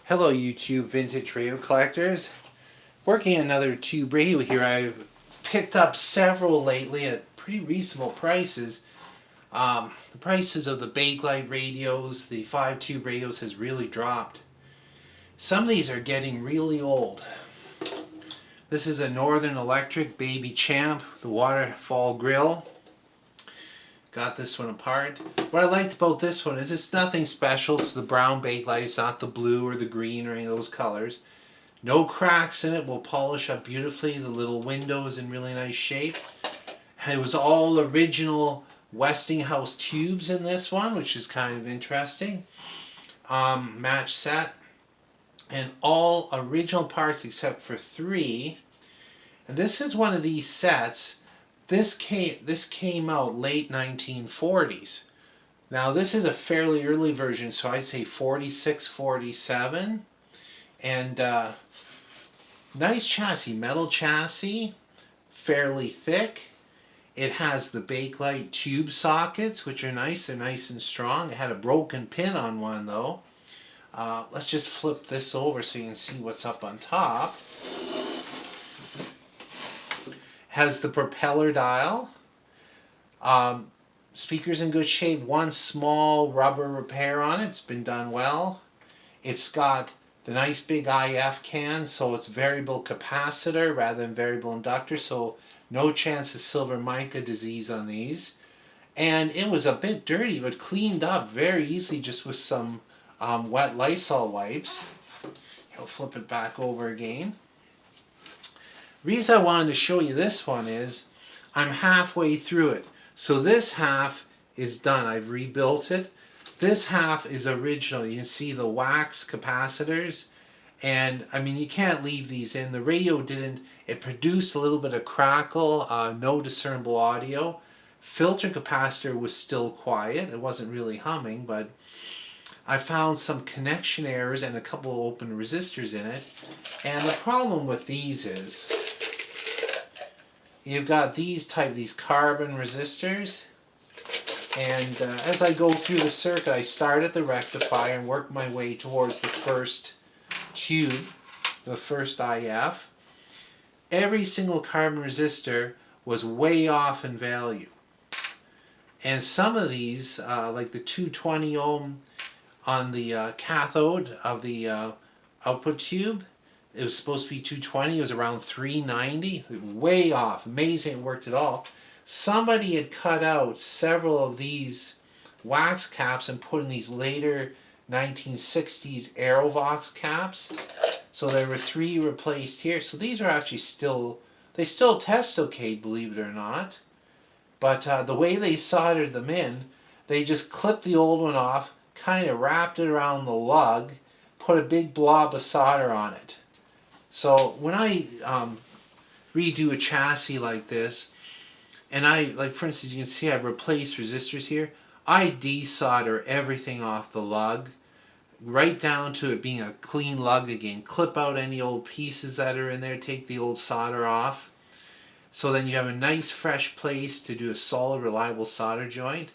Hello YouTube vintage radio collectors. Working another tube radio here. I've picked up several lately at pretty reasonable prices. The prices of the Bakelite radios, the 5-tube radios has really dropped. Some of these are getting really old. This is a Northern Electric Baby Champ, the Waterfall Grill. Got this one apart. What I liked about this one is it's nothing special. It's the brown Bakelite. It's not the blue or the green or any of those colors. No cracks in it. Will polish up beautifully. The little window is in really nice shape. It was all original Westinghouse tubes in this one, which is kind of interesting. Match set. And all original parts except for 3. And this is one of these sets. This came out late 1940s. Now this is a fairly early version, so I'd say 46, 47. And nice chassis, metal chassis, fairly thick. It has the Bakelite tube sockets, which are nice. They're nice and strong. It had a broken pin on one though. Let's just flip this over so you can see what's up on top. Has the propeller dial. Speaker's in good shape. One small rubber repair on it. It's been done well. It's got the nice big IF can, so it's variable capacitor rather than variable inductor, so no chance of silver mica disease on these. And it was a bit dirty, but cleaned up very easily just with some wet Lysol wipes. I'll flip it back over again. Reason I wanted to show you this one is I'm halfway through it. So this half is done. I've rebuilt it. This half is original. You can see the wax capacitors. And I mean, you can't leave these in. The radio didn't. It produced a little bit of crackle, no discernible audio. Filter capacitor was still quiet. It wasn't really humming, but I found some connection errors and a couple of open resistors in it. And the problem with these is you've got these carbon resistors, and as I go through the circuit, I start at the rectifier and work my way towards the first tube, the first IF. Every single carbon resistor was way off in value. And some of these, like the 220 ohm on the cathode of the output tube, it was supposed to be 220. It was around 390. Way off. Amazing it worked at all. Somebody had cut out several of these wax caps and put in these later 1960s Aerovox caps. So there were 3 replaced here. So these are actually they still test okay, believe it or not. But the way they soldered them in, they just clipped the old one off, kind of wrapped it around the lug, put a big blob of solder on it. So when I redo a chassis like this, and like for instance, you can see I've replaced resistors here, I desolder everything off the lug, right down to it being a clean lug again. Clip out any old pieces that are in there, take the old solder off. So then you have a nice fresh place to do a solid, reliable solder joint.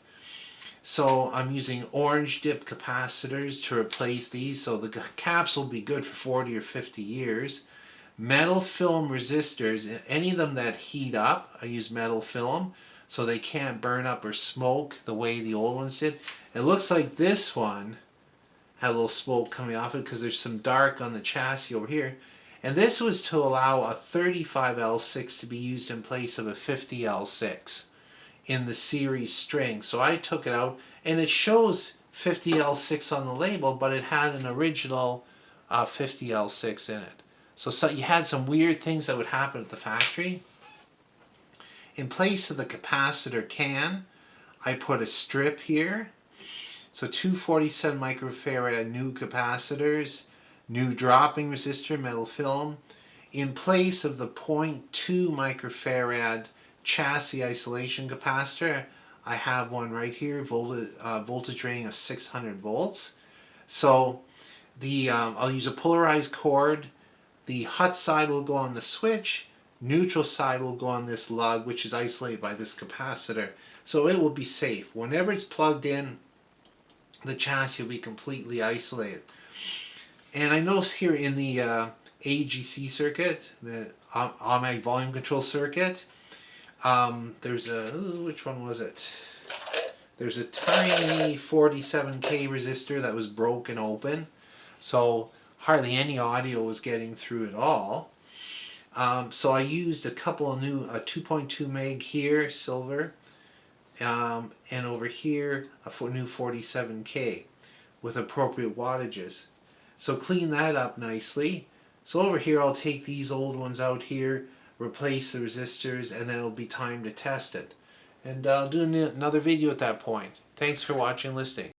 So I'm using orange dip capacitors to replace these, so the caps will be good for 40 or 50 years. Metal film resistors, any of them that heat up, I use metal film so they can't burn up or smoke the way the old ones did. It looks like this one had a little smoke coming off it because there's some dark on the chassis over here. And this was to allow a 35L6 to be used in place of a 50L6 in the series string. So I took it out, and it shows 50L6 on the label, but it had an original 50L6 in it. So you had some weird things that would happen at the factory. In place of the capacitor can, I put a strip here. So 247 microfarad new capacitors, new dropping resistor, metal film. In place of the 0.2 microfarad chassis isolation capacitor, I have one right here, voltage rating of 600 volts. So I'll use a polarized cord. The hot side will go on the switch, neutral side will go on this lug, which is isolated by this capacitor. So it will be safe. Whenever it's plugged in, the chassis will be completely isolated. And I noticed here in the AGC circuit, the automatic volume control circuit, there's a, which one was it? There's a tiny 47K resistor that was broken open, so hardly any audio was getting through at all. So I used a couple of new, a 2.2 meg here, silver, and over here a new 47K with appropriate wattages. So clean that up nicely. So over here I'll take these old ones out here, replace the resistors, and then it'll be time to test it. And I'll do another video at that point. Thanks for watching and listening.